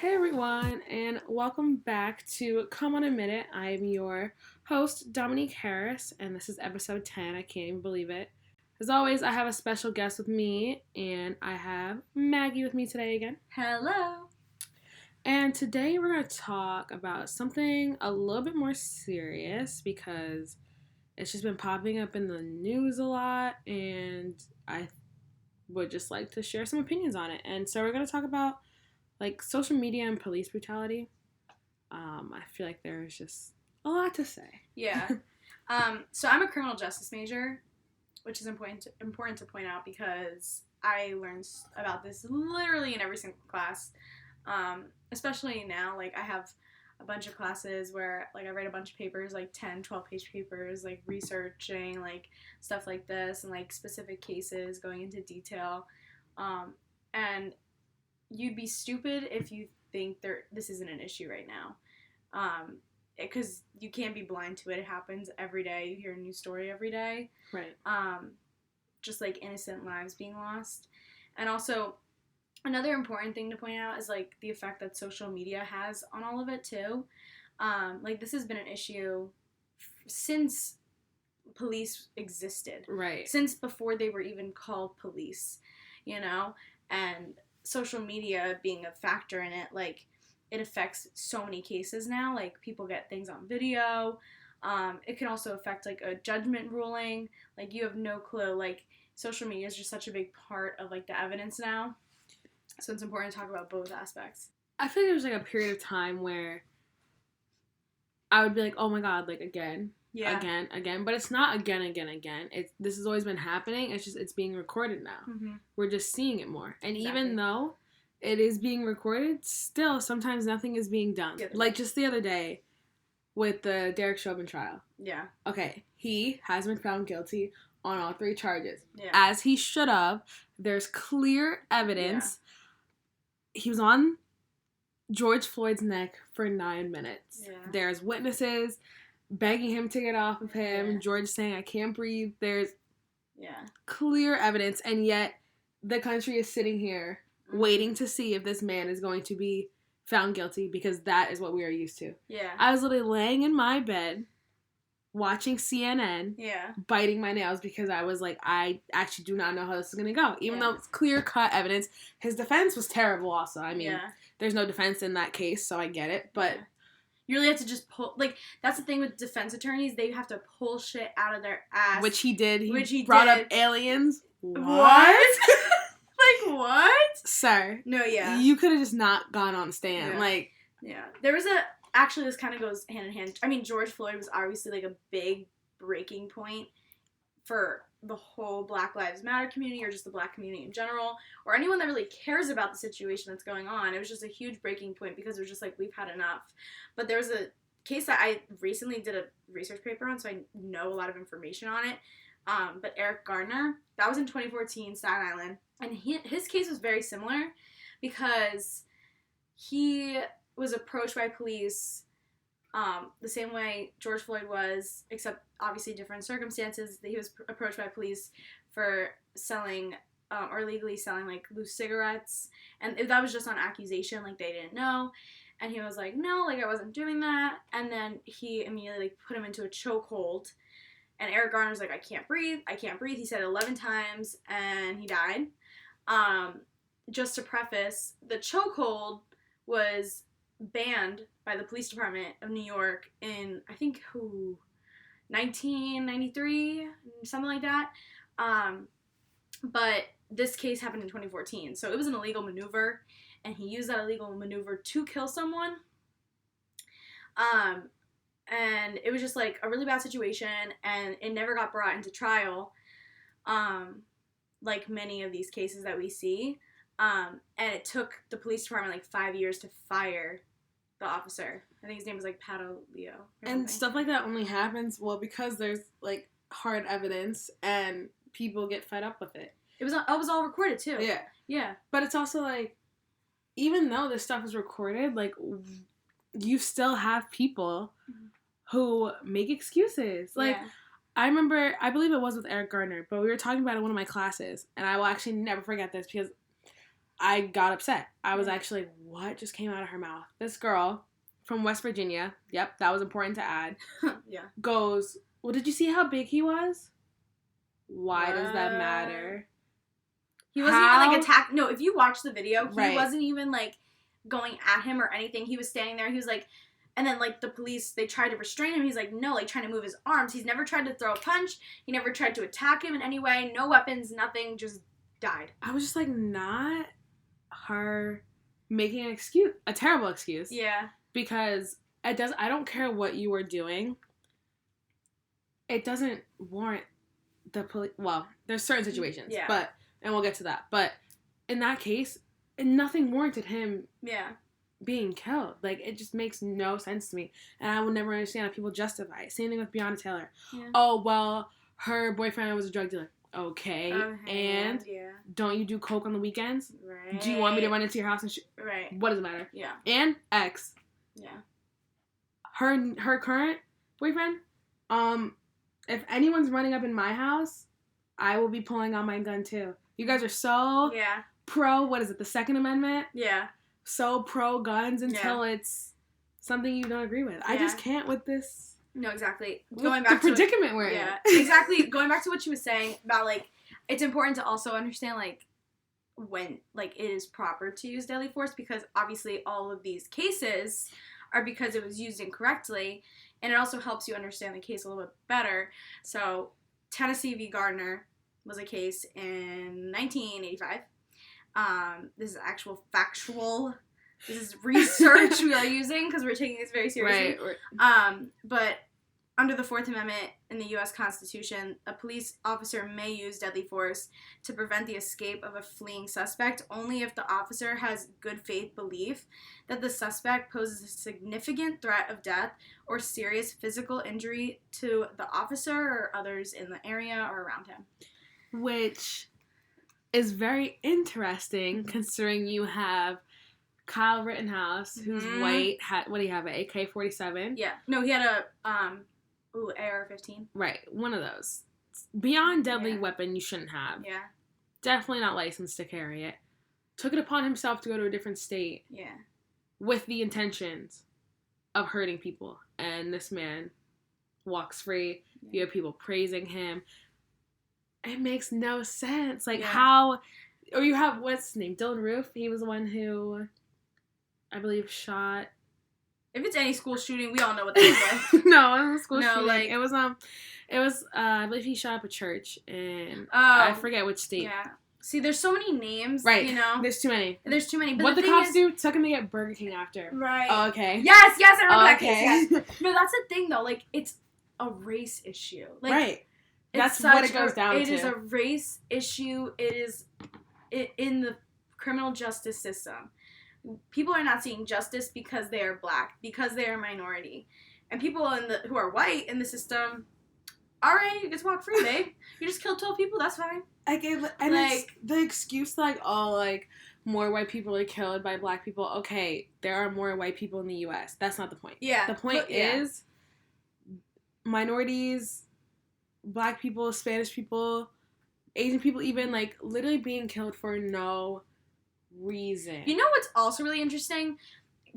Hey everyone, and welcome back to Come On a Minute. I am your host, Dominique Harris, and this is episode 10. I can't even believe it. As always, I have a special guest with me, and I have Maggie with me today again. Hello. And today we're going to talk about something a little bit more serious because it's just been popping up in the news a lot, and I would just like to share some opinions on it. And so we're going to talk about social media and police brutality. I feel like there's just a lot to say. Yeah. So I'm a criminal justice major, which is important to point out because I learned about this literally in every single class. Especially now, I have a bunch of classes where I write a bunch of papers, 10, 12-page papers, researching stuff like this and specific cases, going into detail. And you'd be stupid if you think this isn't an issue right now. Because you can't be blind to it. It happens every day. You hear a new story every day. Right. Just innocent lives being lost. And also, another important thing to point out is the effect that social media has on all of it too. This has been an issue since police existed. Right. Since before they were even called police, and social media being a factor in it, it affects so many cases now. People get things on video. It can also affect a judgment ruling. You have no clue. Social media is just such a big part of the evidence now. So it's important to talk about both aspects. I feel like there was a period of time where I would be like, oh my god, again. Yeah. Again. But it's not again. This has always been happening. It's just, it's being recorded now. Mm-hmm. We're just seeing it more. And Exactly. even though it is being recorded, still, sometimes nothing is being done. Just the other day with the Derek Chauvin trial. Yeah. Okay, he has been found guilty on all 3 charges. Yeah. As he should have. There's clear evidence. Yeah. He was on George Floyd's neck for 9 minutes. Yeah. There's witnesses begging him to get off of him. Yeah. George saying, I can't breathe. There's Yeah. clear evidence, and yet the country is sitting here waiting to see if this man is going to be found guilty, because that is what we are used to. Yeah. I was literally laying in my bed watching CNN, biting my nails because I was like, I actually do not know how this is going to go. Even though it's clear-cut evidence. His defense was terrible also. I mean, there's no defense in that case, so I get it, but... You really have to just pull... that's the thing with defense attorneys. They have to pull shit out of their ass. Which he did. He brought up aliens. What? What? Sir. No, yeah. You could have just not gone on stand. Yeah. There was actually, this kind of goes hand in hand. I mean, George Floyd was obviously, a big breaking point for the whole Black Lives Matter community, or just the Black community in general, or anyone that really cares about the situation that's going on. It was just a huge breaking point because it was just we've had enough. But there was a case that I recently did a research paper on, so I know a lot of information on it. But Eric Garner, that was in 2014, Staten Island. And his case was very similar because he was approached by police the same way George Floyd was, except obviously different circumstances. He was approached by police for selling or illegally selling loose cigarettes, and that was just on accusation, they didn't know. And he was like, no, I wasn't doing that. And then he immediately put him into a chokehold. And Eric Garner's like, I can't breathe. He said it 11 times, and he died. Just to preface, the chokehold was banned by the police department of New York in, I think, 1993, something like that. But this case happened in 2014, so it was an illegal maneuver, and he used that illegal maneuver to kill someone. And it was just a really bad situation, and it never got brought into trial, like many of these cases that we see. And it took the police department 5 years to fire the officer. I think his name was Pato Leo. And stuff like that only happens, because there's hard evidence and people get fed up with it. It was all recorded too. Yeah. Yeah. But it's also even though this stuff is recorded, you still have people who make excuses. I remember, I believe it was with Eric Garner, but we were talking about it in one of my classes, and I will actually never forget this because I got upset. I was actually like, what just came out of her mouth? This girl from West Virginia, yep, that was important to add, Yeah. goes, well, did you see how big he was? Why does that matter? He wasn't even, like, attack. No, if you watch the video, he wasn't even, like, going at him or anything. He was standing there. He was like, and then, like, the police, they tried to restrain him. He's like, no, like, trying to move his arms. He's never tried to throw a punch. He never tried to attack him in any way. No weapons, nothing, just died. I was just like, not her making an excuse, a terrible excuse. Yeah. Because I don't care what you were doing. It doesn't warrant the police. Well, there's certain situations. Yeah. But, and we'll get to that. But in that case, nothing warranted him. Yeah. Being killed. Like, it just makes no sense to me. And I will never understand how people justify it. Same thing with Breonna Taylor. Yeah. Oh, well, her boyfriend was a drug dealer. Okay. And don't you do coke on the weekends? Right. Do you want me to run into your house and Right. What does it matter? Yeah. And ex. Yeah. Her current boyfriend, if anyone's running up in my house, I will be pulling out my gun too. You guys are so pro, what is it, the Second Amendment? Yeah. So pro guns until it's something you don't agree with. Yeah. I just can't with this. No, exactly. Going back to the predicament we're in. Yeah, exactly. Going back to what she was saying about, like, it's important to also understand, like, when, like, it is proper to use deadly force, because obviously all of these cases are because it was used incorrectly, and it also helps you understand the case a little bit better. So, Tennessee v. Gardner was a case in 1985. This is actual factual. This is research we are using because we're taking this very seriously. Right. But under the Fourth Amendment in the U.S. Constitution, a police officer may use deadly force to prevent the escape of a fleeing suspect only if the officer has good faith belief that the suspect poses a significant threat of death or serious physical injury to the officer or others in the area or around him. Which is very interesting considering you have Kyle Rittenhouse, who's white. What do you have, an AK-47? Yeah. No, he had a AR-15. Right, one of those. Beyond deadly weapon you shouldn't have. Yeah. Definitely not licensed to carry it. Took it upon himself to go to a different state. Yeah. With the intentions of hurting people. And this man walks free. Yeah. You have people praising him. It makes no sense. Like, how... Or you have, what's his name? Dylan Roof. He was the one who, I believe, shot... If it's any school shooting, we all know what that is like. No, it was a school shooting. Like, it was, I believe he shot up a church in, I forget which state. Yeah. See, there's so many names, right. You know? There's too many. But what the cops do? Took him to get Burger King after. Right. Oh, okay. Yes, I remember that case. Yes. No, that's the thing, though. Like, it's a race issue. Like, right. That's what it goes down to. It is a race issue. It is in the criminal justice system. People are not seeing justice because they are black, because they are minority. And people who are white in the system, all right, you just walk free, babe. You just killed 12 people, that's fine. It's the excuse, like, oh, like, more white people are killed by black people. Okay, there are more white people in the U.S. That's not the point. Yeah. The point is minorities, black people, Spanish people, Asian people even, like, literally being killed for no reason. You know what's also really interesting?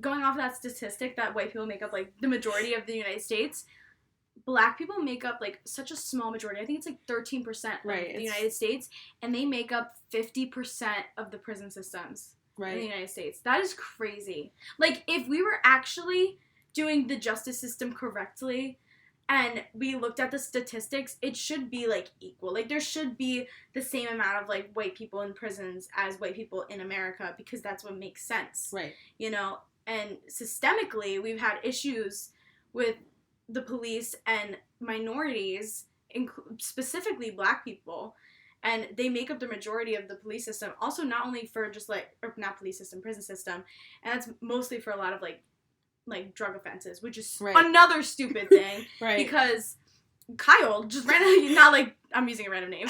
Going off that statistic that white people make up, like, the majority of the United States, black people make up, like, such a small majority. I think it's, like, 13% of the United States, and they make up 50% of the prison systems in the United States. That is crazy. Like, if we were actually doing the justice system correctly and we looked at the statistics, it should be, like, equal. Like, there should be the same amount of, like, white people in prisons as white people in America, because that's what makes sense. Right. You know? And systemically, we've had issues with the police and minorities, specifically black people, and they make up the majority of the police system. Also, not only for just, like, or not police system, prison system, and that's mostly for a lot of, like drug offenses, which is another stupid thing. Right. Because Kyle just randomly, not like I'm using a random name,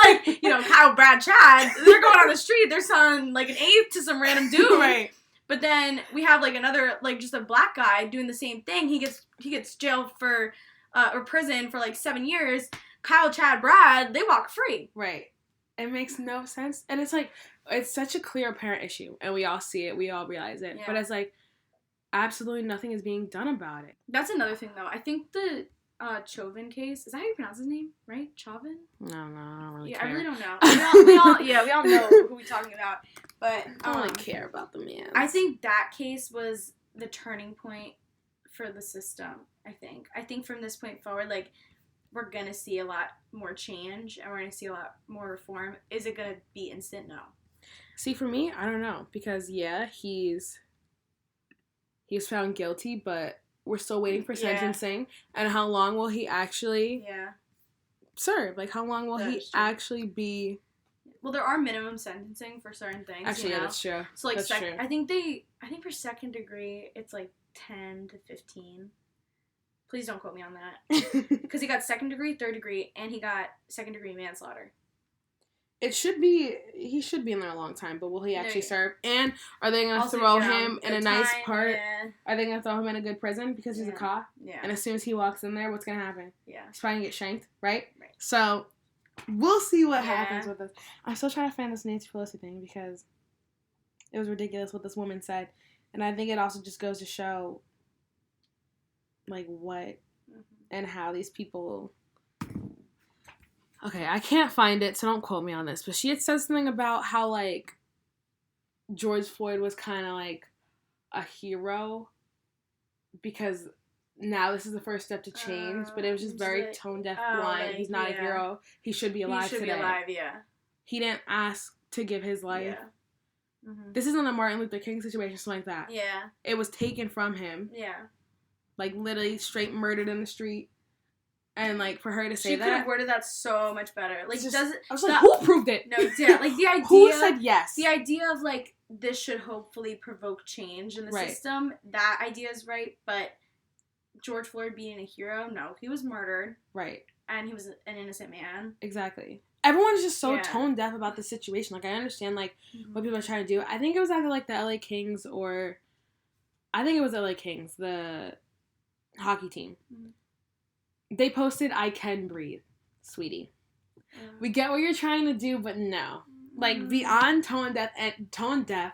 like, you know, Kyle, Brad, Chad, they're going on the street, they're selling, like, an eighth to some random dude. Right. But then we have, like, another, like, just a black guy doing the same thing. He gets jailed for, or prison for, like, 7 years. Kyle, Chad, Brad, they walk free. Right. It makes no sense. And it's like, it's such a clear apparent issue, and we all see it, we all realize it. Yeah. But it's like absolutely nothing is being done about it. That's another thing, though. I think the Chauvin case, is that how you pronounce his name? Right? Chauvin? No, I don't really care. I really don't know. we all know who we're talking about. But I don't really care about the man. I think that case was the turning point for the system. I think from this point forward, like, we're gonna see a lot more change and we're gonna see a lot more reform. Is it gonna be instant? No. See, for me, I don't know, because he's found guilty, but we're still waiting for sentencing. And how long will he actually serve? Like, how long will he actually be? Well, there are minimum sentencing for certain things. Actually, yeah, that's true. So, like, that's true. I think for second degree, it's like 10 to 15. Please don't quote me on that. Because he got second degree, third degree, and he got second degree manslaughter. He should be in there a long time, but will he actually serve? And are they going to throw him in a nice part? Yeah. Are they going to throw him in a good prison because he's a cop? Yeah. And as soon as he walks in there, what's going to happen? Yeah. He's probably going to get shanked, right? Right. So, we'll see what happens with this. I'm still trying to find this Nancy Pelosi thing because it was ridiculous what this woman said. And I think it also just goes to show, like, what and how these people... Okay, I can't find it, so don't quote me on this. But she had said something about how, like, George Floyd was kind of, like, a hero because now this is the first step to change. But it was just very tone-deaf, blunt. Like, he's not a hero. He should be alive today. He should be alive, yeah. He didn't ask to give his life. Yeah. This isn't a Martin Luther King situation, something like that. Yeah. It was taken from him. Yeah. Like, literally straight murdered in the street. And, like, for her to say that... She could have worded that so much better. Like, just, I was like, who proved it? No, yeah, like, the idea... Who said yes? The idea of, like, this should hopefully provoke change in the system, that idea is right, but George Floyd being a hero, no. He was murdered. Right. And he was an innocent man. Exactly. Everyone's just so tone-deaf about the situation. Like, I understand, like, what people are trying to do. I think it was either, like, the LA Kings or... I think it was LA Kings, the hockey team. Mm-hmm. They posted, "I can breathe, sweetie." We get what you're trying to do, but no. Like, beyond tone deaf,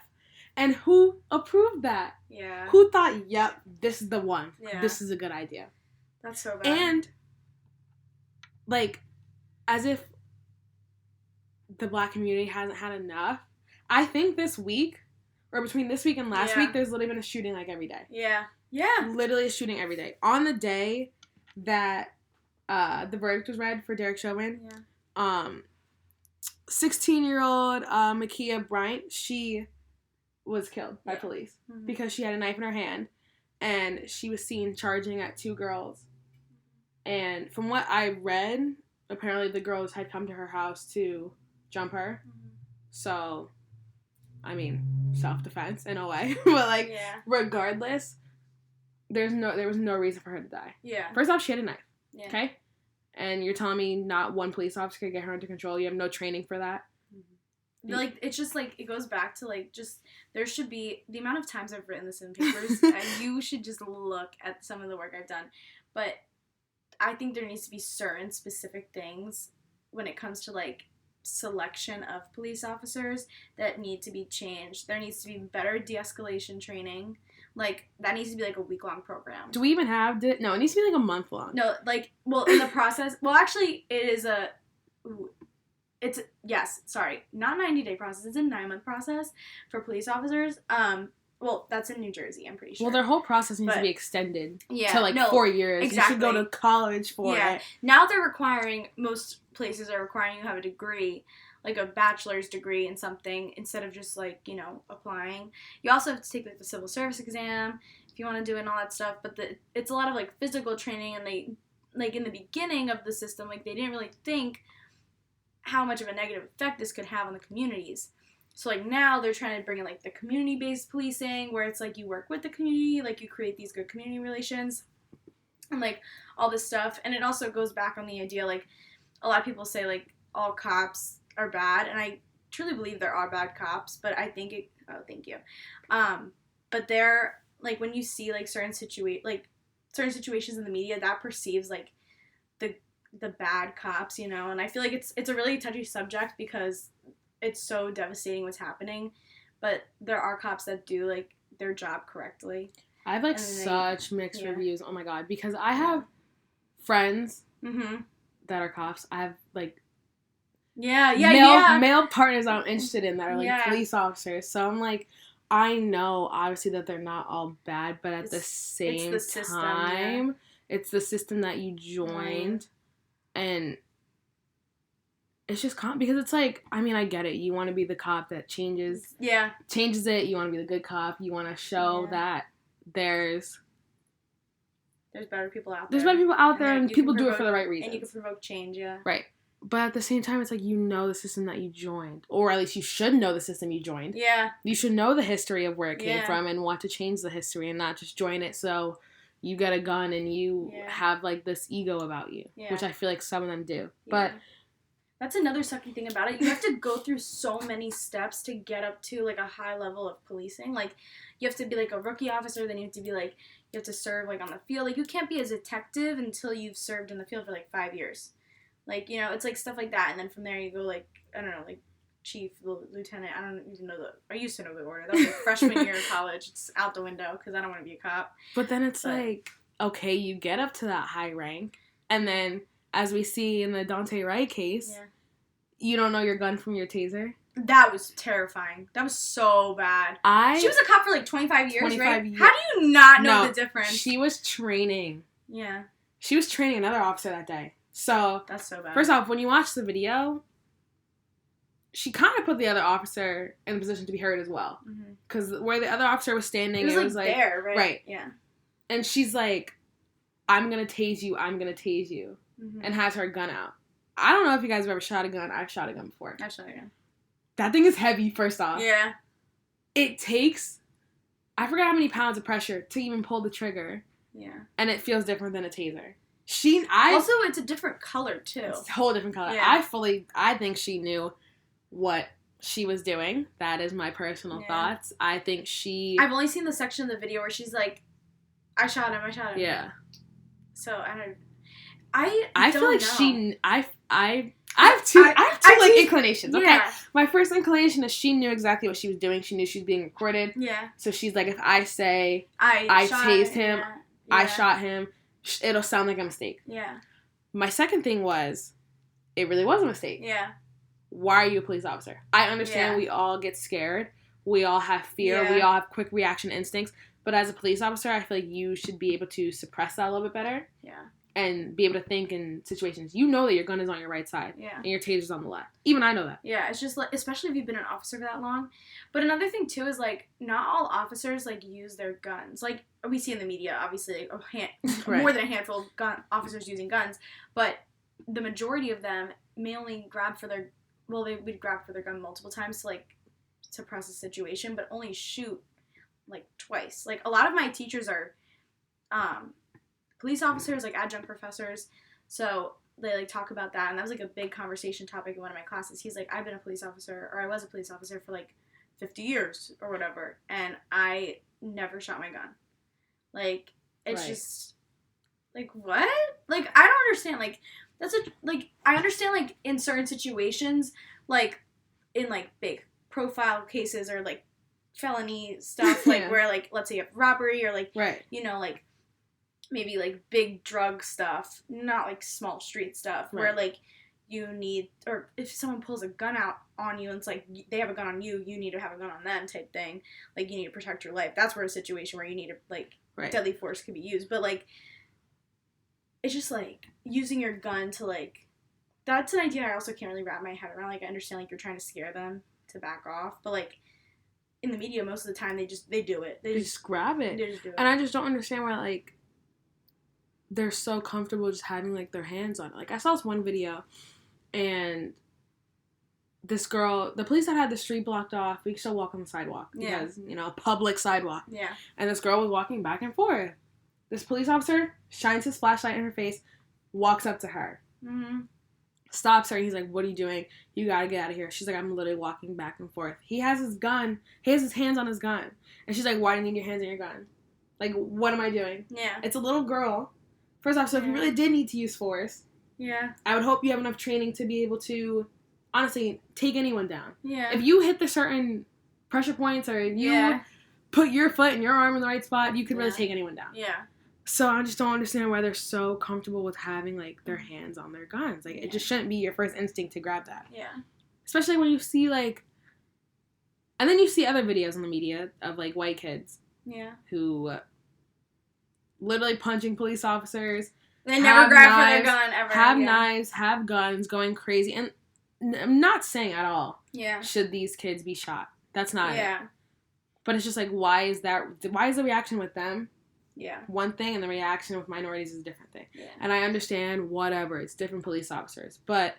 and who approved that? Yeah. Who thought, yep, this is the one. Yeah. This is a good idea. That's so bad. And, like, as if the black community hasn't had enough, I think this week, or between this week and last week, there's literally been a shooting, like, every day. Yeah. Yeah. Literally a shooting every day. On the day that the verdict was read for Derek Chauvin, 16-year-old Ma'Khia Bryant, she was killed by police because she had a knife in her hand, and she was seen charging at two girls. And from what I read, apparently the girls had come to her house to jump her. So, I mean, self-defense in a way, but, like, regardless, there was no reason for her to die. Yeah. First off, she had a knife. Yeah. Okay? And you're telling me not one police officer could get her under control? You have no training for that? Mm-hmm. Like, it's just, like, it goes back to, like, just, there should be, the amount of times I've written this in papers, and you should just look at some of the work I've done. But I think there needs to be certain specific things when it comes to, like, selection of police officers that need to be changed. There needs to be better de-escalation training. Like, that needs to be, like, a week-long program. Do we even have... No, it needs to be, like, a month-long. No, like, well, in the process... Well, actually, it is a... It's... Yes, sorry. Not a 90-day process. It's a 9-month process for police officers. Well, that's in New Jersey, I'm pretty sure. Well, their whole process needs to be extended to, like, 4 years. Exactly. You should go to college for it. Now they're requiring... Most places are requiring you to have a degree, like a bachelor's degree in something, instead of just, like, you know, applying. You also have to take, like, the civil service exam if you want to do it and all that stuff, but it's a lot of, like, physical training, and they, like, in the beginning of the system, like, they didn't really think how much of a negative effect this could have on the communities. So, like, now they're trying to bring in, like, the community-based policing, where it's, like, you work with the community, like, you create these good community relations, and, like, all this stuff. And it also goes back on the idea, like, a lot of people say, like, all cops are bad, and I truly believe there are bad cops, but I think it... Oh, thank you. But they're, like, when you see, like, certain situations in the media, that perceives, like, the bad cops, you know, and I feel like it's a really touchy subject because it's so devastating what's happening, but there are cops that do like their job correctly. I have like such mixed reviews. Oh my god, because I have friends that are cops. I have like male partners I'm interested in that are like police officers. So I'm like, I know obviously that they're not all bad, but at the same time, it's the system that you joined, and it's just because it's like, I mean, I get it. You want to be the cop that changes it. You want to be the good cop. You want to show that there's better people out there. There's better people out there, and people do it for the right reasons. And you can provoke change, Right. But at the same time, it's like, you know the system that you joined. Or at least you should know the system you joined. Yeah. You should know the history of where it came from and want to change the history and not just join it so you get a gun and you have, like, this ego about you. Yeah. Which I feel like some of them do. Yeah. But that's another sucky thing about it. You have to go through so many steps to get up to, like, a high level of policing. Like, you have to be, like, a rookie officer. Then you have to be, like, you have to serve, like, on the field. Like, you can't be a detective until you've served in the field for, like, 5 years. Like, you know, it's, like, stuff like that. And then from there you go, like, I don't know, like, chief, lieutenant. I don't even know I used to know the order. That was, like, freshman year of college. It's out the window because I don't want to be a cop. But then it's like, okay, you get up to that high rank. And then, as we see in the Dante Wright case, you don't know your gun from your taser. That was terrifying. That was so bad. She was a cop for like 25 years, 25 right? Years. How do you not know the difference? She was training. Yeah. She was training another officer that day. So that's so bad. First off, when you watch the video, she kind of put the other officer in a position to be hurt as well. Because where the other officer was standing, it was like there, right? Right. Yeah. And she's like, I'm going to tase you. I'm going to tase you. And has her gun out. I don't know if you guys have ever shot a gun. I've shot a gun before. I've shot a gun. That thing is heavy, first off. Yeah. It takes, I forgot how many pounds of pressure to even pull the trigger. Yeah. And it feels different than a taser. Also, it's a different color, too. It's a whole different color. Yeah. I think she knew what she was doing. That is my personal thoughts. I think I've only seen the section of the video where she's like, I shot him. Yeah. So, I feel like I have two inclinations. Okay, yeah. My first inclination is she knew exactly what she was doing. She knew she was being recorded. Yeah. So she's like, if I say I tased him, I shot him, it'll sound like a mistake. Yeah. My second thing was, it really was a mistake. Yeah. Why are you a police officer? I understand we all get scared. We all have fear. Yeah. We all have quick reaction instincts. But as a police officer, I feel like you should be able to suppress that a little bit better. Yeah. And be able to think in situations. You know that your gun is on your right side. Yeah. And your taser's on the left. Even I know that. Yeah, it's just like, especially if you've been an officer for that long. But another thing, too, is, like, not all officers, like, use their guns. Like, we see in the media, obviously, like, more than a handful of officers using guns. But the majority of them may only grab for their, they would grab for their gun multiple times to, like, suppress a situation, but only shoot, like, twice. Like, a lot of my teachers are, police officers, like adjunct professors, so they like talk about that, and that was like a big conversation topic in one of my classes. He's like, I've been a police officer, or I was a police officer for like 50 years or whatever, and I never shot my gun. Like, it's just like, what? Like, I don't understand. Like, I understand, like, in certain situations, like in like big profile cases or like felony stuff, like where like, let's say you have robbery or like you know, like maybe, like, big drug stuff, not, like, small street stuff, where, like, you need, or if someone pulls a gun out on you and it's, like, they have a gun on you, you need to have a gun on them type thing. Like, you need to protect your life. That's where a situation where you need to, like, deadly force can be used. But, like, it's just, like, using your gun to, like, that's an idea I also can't really wrap my head around. Like, I understand, like, you're trying to scare them to back off, but, like, in the media, most of the time, they do it. They just grab it. They just do it. And I just don't understand why, like, they're so comfortable just having, like, their hands on it. Like, I saw this one video, and this girl, the police had the street blocked off. We could still walk on the sidewalk. Because, you know, public sidewalk. Yeah. And this girl was walking back and forth. This police officer shines his flashlight in her face, walks up to her. Mm-hmm. Stops her, and he's like, what are you doing? You gotta get out of here. She's like, I'm literally walking back and forth. He has his gun. He has his hands on his gun. And she's like, why do you need your hands on your gun? Like, what am I doing? Yeah. It's a little girl. First off, so if you really did need to use force, I would hope you have enough training to be able to honestly take anyone down. Yeah. If you hit the certain pressure points or if you put your foot and your arm in the right spot, you could really take anyone down. Yeah. So I just don't understand why they're so comfortable with having, like, their hands on their guns. Like, it just shouldn't be your first instinct to grab that. Yeah. Especially when you see, like... And then you see other videos in the media of, like, white kids. Yeah. Who literally punching police officers. They never grab for their gun, ever. Have knives, have guns, going crazy. And I'm not saying at all should these kids be shot. That's not it. But it's just like, why is the reaction with them one thing, and the reaction with minorities is a different thing. And I understand, whatever, it's different police officers, but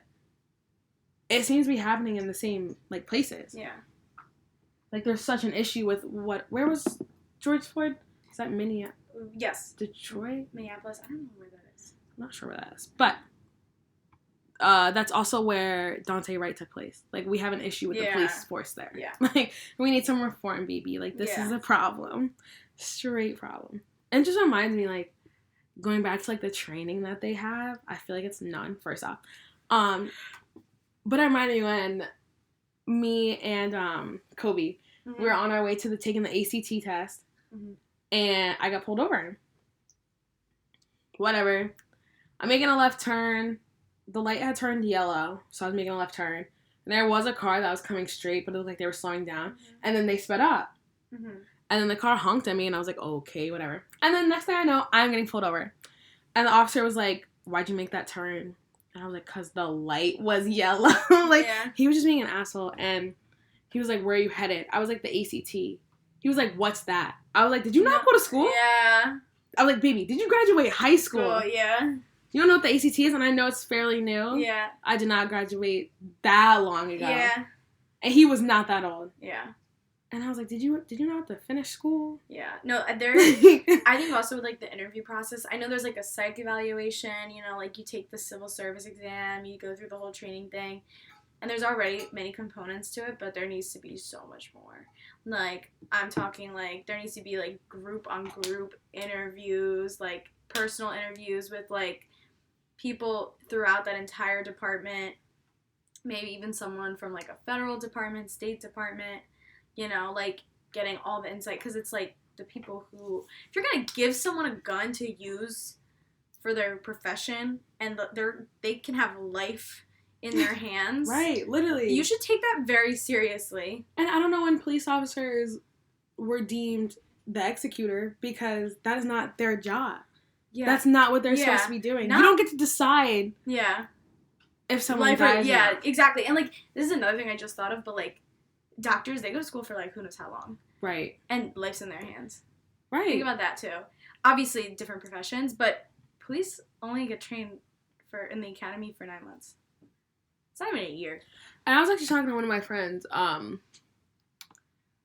it seems to be happening in the same, like, places. Like, there's such an issue with where was George Floyd? Is that Minneapolis? Yes. Detroit? Minneapolis. I don't know where that is. I'm not sure where that is, but that's also where Dante Wright took place. Like, we have an issue with the police force there. Like, we need some reform, baby. Like, this is a problem. Straight problem. And it just reminds me, like, going back to, like, the training that they have, I feel like it's none, first off. But it reminded me when me and Kobe, we were on our way to taking the ACT test, and I got pulled over. Whatever. I'm making a left turn. The light had turned yellow, so I was making a left turn. And there was a car that was coming straight, but it looked like they were slowing down. And then they sped up. And then the car honked at me, and I was like, okay, whatever. And then next thing I know, I'm getting pulled over. And the officer was like, why'd you make that turn? And I was like, because the light was yellow. He was just being an asshole. And he was like, where are you headed? I was like, the ACT. He was like, what's that? I was like, did you not go to school? Yeah. I was like, baby, did you graduate high school? Oh, yeah. You don't know what the ACT is? And I know it's fairly new. Yeah. I did not graduate that long ago. Yeah. And he was not that old. Yeah. And I was like, did you not have to finish school? Yeah. No, I think also with, like, the interview process, I know there's, like, a psych evaluation, you know, like, you take the civil service exam, you go through the whole training thing, and there's already many components to it, but there needs to be so much more. Like, I'm talking, like, there needs to be, like, group-on-group interviews, like, personal interviews with, like, people throughout that entire department, maybe even someone from, like, a federal department, state department, you know, like, getting all the insight, because it's, like, the people who, if you're going to give someone a gun to use for their profession, and they can have life in their hands. Right, literally. You should take that very seriously. And I don't know when police officers were deemed the executor, because that is not their job. Yeah. That's not what they're supposed to be doing. You don't get to decide if someone dies. Yeah, exactly. And, like, this is another thing I just thought of, but, like, doctors, they go to school for, like, who knows how long. Right. And life's in their hands. Right. Think about that, too. Obviously, different professions, but police only get trained in the academy for 9 months. It's not even a year. And I was actually talking to one of my friends,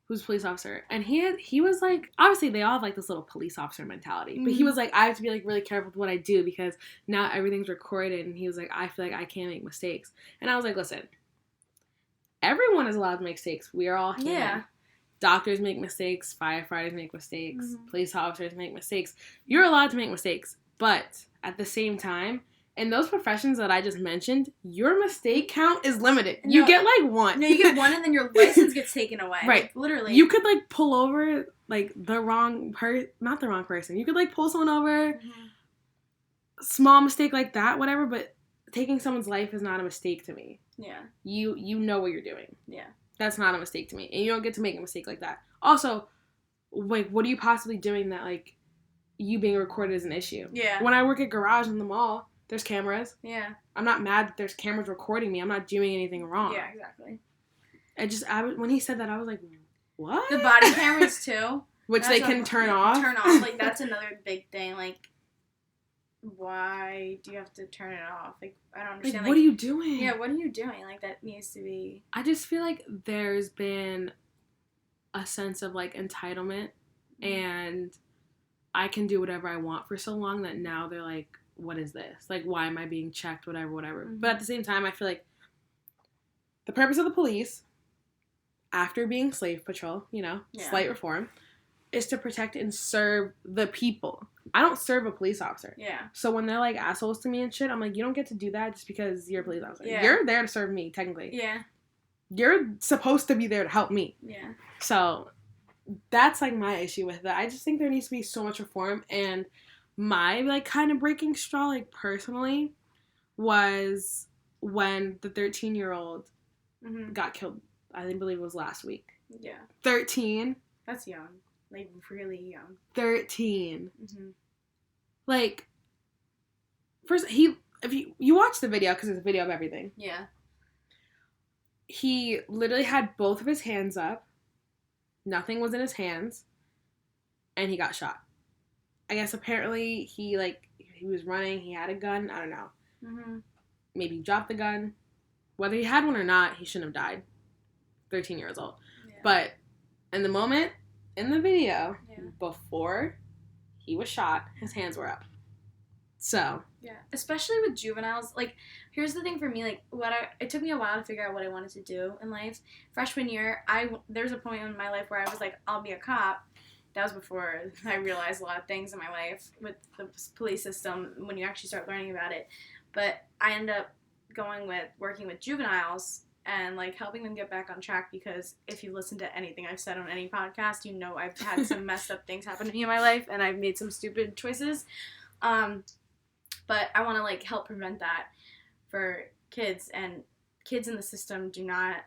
who's a police officer, and he was like, obviously they all have, like, this little police officer mentality, but he was like, I have to be, like, really careful with what I do, because now everything's recorded, and he was like, I feel like I can't make mistakes. And I was like, listen, everyone is allowed to make mistakes. We are all human. Yeah. Doctors make mistakes, firefighters make mistakes, police officers make mistakes. You're allowed to make mistakes, but at the same time, in those professions that I just mentioned, your mistake count is limited. No, you get, like, one. No, you get one, and then your license gets taken away. Right. Like, literally. You could, like, pull over, like, not the wrong person. You could, like, pull someone over, small mistake like that, whatever, but taking someone's life is not a mistake to me. Yeah. You know what you're doing. Yeah. That's not a mistake to me. And you don't get to make a mistake like that. Also, like, what are you possibly doing that, like, you being recorded is an issue? Yeah. When I work at Garage in the mall, there's cameras. Yeah. I'm not mad that there's cameras recording me. I'm not doing anything wrong. Yeah, exactly. When he said that, I was like, what? The body cameras, too. Which they can turn off. Turn off. Like, that's another big thing. Like, why do you have to turn it off? Like, I don't understand. Like, what are you doing? Yeah, what are you doing? Like, that needs to be... I just feel like there's been a sense of, like, entitlement, and I can do whatever I want for so long that now they're like, what is this? Like, why am I being checked? Whatever. But at the same time, I feel like the purpose of the police, after being slave patrol, you know, slight reform, is to protect and serve the people. I don't serve a police officer. Yeah. So when they're like assholes to me and shit, I'm like, you don't get to do that just because you're a police officer. Yeah. You're there to serve me, technically. Yeah. You're supposed to be there to help me. Yeah. So that's like my issue with that. I just think there needs to be so much reform, and my like kind of breaking straw, like personally, was when the 13-year-old got killed. I believe it was last week. Yeah. 13. That's young. Like, really young. 13. Like, first, if you watch the video, because it's a video of everything. Yeah. He literally had both of his hands up. Nothing was in his hands. And he got shot. I guess apparently he was running. He had a gun. I don't know. Maybe he dropped the gun. Whether he had one or not, he shouldn't have died. 13 years old. Yeah. But in the moment, in the video, before he was shot, his hands were up. So. Yeah. Especially with juveniles. Like, here's the thing for me. Like, it took me a while to figure out what I wanted to do in life. Freshman year, there was a point in my life where I was like, I'll be a cop. That was before I realized a lot of things in my life with the police system when you actually start learning about it. But I ended up working with juveniles and, like, helping them get back on track, because if you listen to anything I've said on any podcast, you know I've had some messed up things happen to me in my life, and I've made some stupid choices. But I want to, like, help prevent that for kids, and kids in the system do not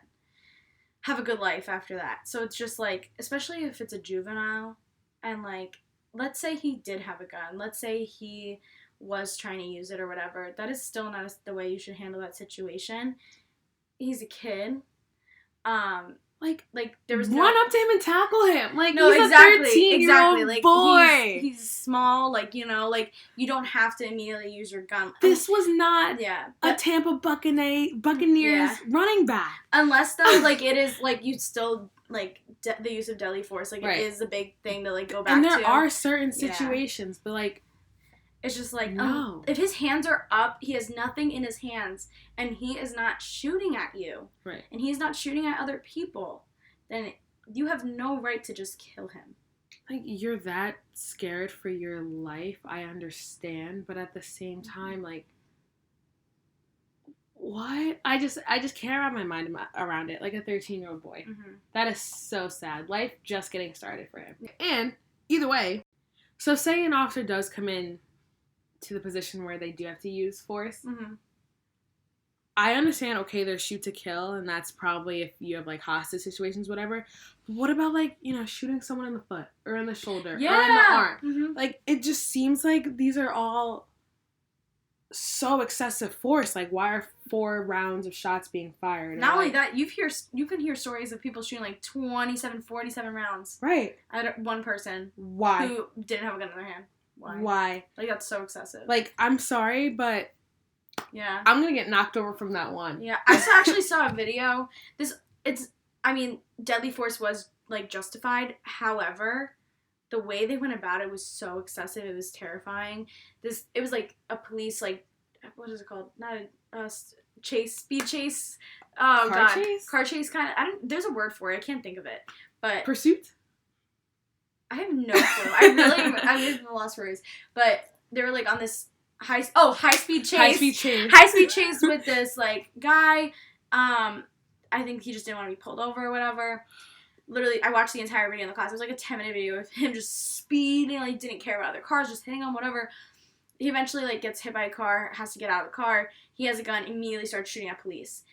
have a good life after that. So it's just, like, especially if it's a juvenile, and, like, let's say he did have a gun. Let's say he was trying to use it or whatever. That is still not the way you should handle that situation. He's a kid. Like there was run up to him and tackle him. Like, no, he's exactly, a 13-year-old like, boy. He's small. Like, you know, like, you don't have to immediately use your gun. This was not a Tampa Buccaneers running back. Unless though, like, it is like you still like the use of deadly force. Like, it is a big thing to like go back to. And there are certain situations, but like. It's just like, no. If his hands are up, he has nothing in his hands, and he is not shooting at you, right? And he's not shooting at other people, then you have no right to just kill him. Like, you're that scared for your life, I understand, but at the same time, like, what? I just can't wrap my mind around it. Like a 13-year-old boy. That is so sad. Life just getting started for him. And either way, so say an officer does come in to the position where they do have to use force. I understand, okay, there's shoot to kill, and that's probably if you have, like, hostage situations, whatever. But what about, like, you know, shooting someone in the foot or in the shoulder or in the arm? Like, it just seems like these are all so excessive force. Like, why are 4 rounds of shots being fired? Not only that, you can hear stories of people shooting, like, 27, 47 rounds. Right. At one person. Why? Who didn't have a gun in their hand. Why? Like, that's so excessive. Like, I'm sorry, but yeah, I'm gonna get knocked over from that one. Yeah, I actually saw a video. Deadly force was, like, justified. However, the way they went about it was so excessive. It was terrifying. It was like a police, like, what is it called? Not a speed chase. Oh, car chase? Car chase kind of. There's a word for it. I can't think of it. But pursuit? I have no clue. I'm at a loss for words. But they were, like, on this high speed chase. High speed chase with this, like, guy. I think he just didn't want to be pulled over or whatever. Literally, I watched the entire video in the class. It was like a 10-minute video of him just speeding, like, didn't care about other cars, just hitting them, whatever. He eventually, like, gets hit by a car, has to get out of the car. He has a gun, immediately starts shooting at police.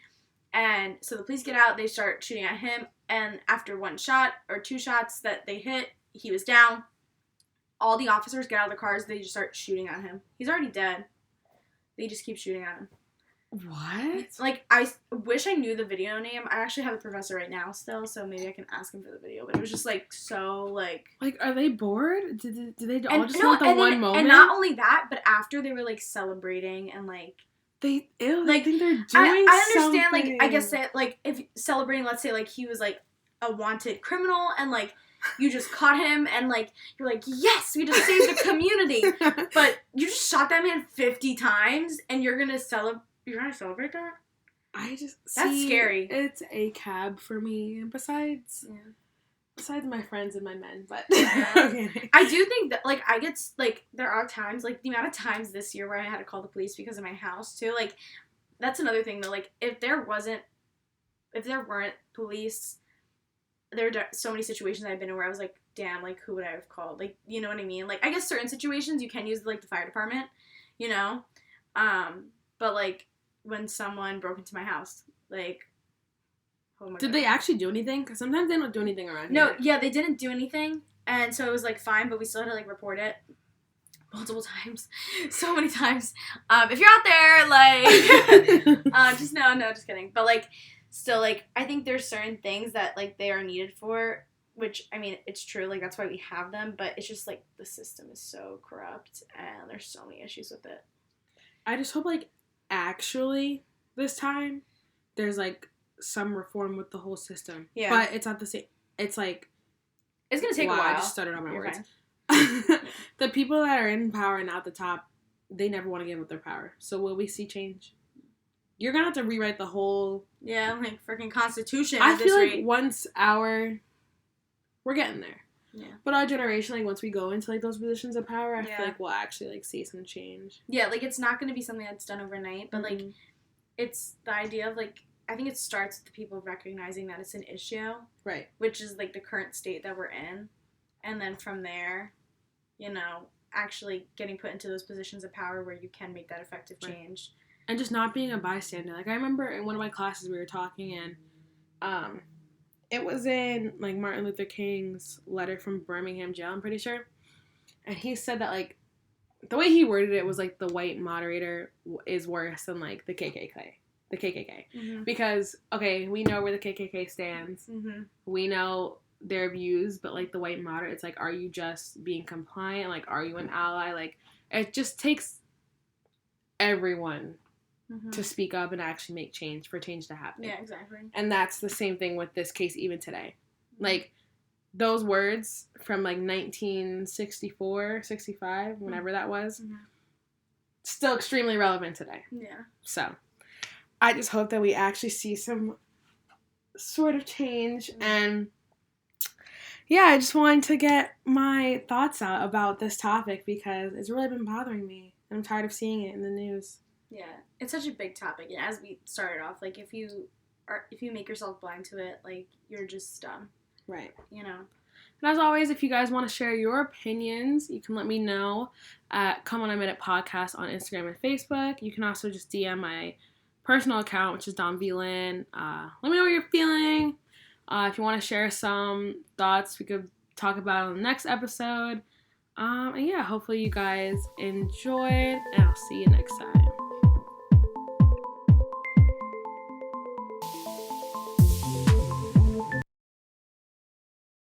And so the police get out, they start shooting at him, and after 1 shot or 2 shots that they hit, he was down. All the officers get out of the cars, they just start shooting at him. He's already dead. They just keep shooting at him. What? Like, I wish I knew the video name. I actually have the professor right now still, so maybe I can ask him for the video. But it was just, like, so, like... Like, are they bored? Do they all just want the one moment? And not only that, but after they were, like, celebrating and, like... They think they're doing I understand, something. like, I guess that, like, if celebrating, let's say, like, he was, like, a wanted criminal, and, like, you just caught him, and, like, you're like, yes, we just saved the community. But you just shot that man 50 times, and you're gonna celebrate that? That's scary. It's a cab for me. Besides, besides my friends and my men, but okay. I do think that, like, I get, like, there are times, like, the amount of times this year where I had to call the police because of my house, too, like, that's another thing, though, like, if there weren't police, there are so many situations I've been in where I was like, damn, like, who would I have called? Like, you know what I mean? Like, I guess certain situations you can use, like, the fire department, you know? But, like, when someone broke into my house, like, oh my God. Did they actually do anything? Because sometimes they don't do anything around here. No, yeah, they didn't do anything, and so it was, like, fine, but we still had to, like, report it multiple times. So many times. If you're out there, like, just just kidding. But, like, still, like, I think there's certain things that, like, they are needed for, which, I mean, it's true, like, that's why we have them, but it's just, like, the system is so corrupt, and there's so many issues with it. I just hope, like, actually, this time, there's, like, some reform with the whole system. Yeah. But it's not the same. It's, like... It's gonna take a while. I just stuttered on my words. The people that are in power and at the top, they never want to give up their power. So will we see change? You're gonna have to rewrite the whole... Yeah, like, freaking Constitution. I feel like once we're getting there. Yeah. But our generation, like, once we go into, like, those positions of power, I feel like we'll actually, like, see some change. Yeah, like, it's not gonna be something that's done overnight, but, like, it's the idea of, like, I think it starts with the people recognizing that it's an issue. Right. Which is, like, the current state that we're in. And then from there, you know, actually getting put into those positions of power where you can make that effective change. Right. And just not being a bystander. Like, I remember in one of my classes we were talking, and it was in, like, Martin Luther King's letter from Birmingham jail, I'm pretty sure. And he said that, like, the way he worded it was, like, the white moderator is worse than, like, the KKK. The KKK. Mm-hmm. Because, okay, we know where the KKK stands. Mm-hmm. We know their views, but, like, the white moderate, it's like, are you just being compliant? Like, are you an ally? Like, it just takes everyone to speak up and actually make change, for change to happen. Yeah, exactly. And that's the same thing with this case even today. Like, those words from, like, 1964, 65, whenever that was, still extremely relevant today. Yeah. So, I just hope that we actually see some sort of change. And, yeah, I just wanted to get my thoughts out about this topic because it's really been bothering me. I'm tired of seeing it in the news. Yeah, it's such a big topic, and as we started off, like, if you make yourself blind to it, like, you're just dumb. Right. You know? And as always, if you guys want to share your opinions, you can let me know at Come On A Minute Podcast on Instagram and Facebook. You can also just DM my personal account, which is Dom Velin. Let me know what you're feeling. If you want to share some thoughts, we could talk about it on the next episode. And yeah, hopefully you guys enjoyed, and I'll see you next time.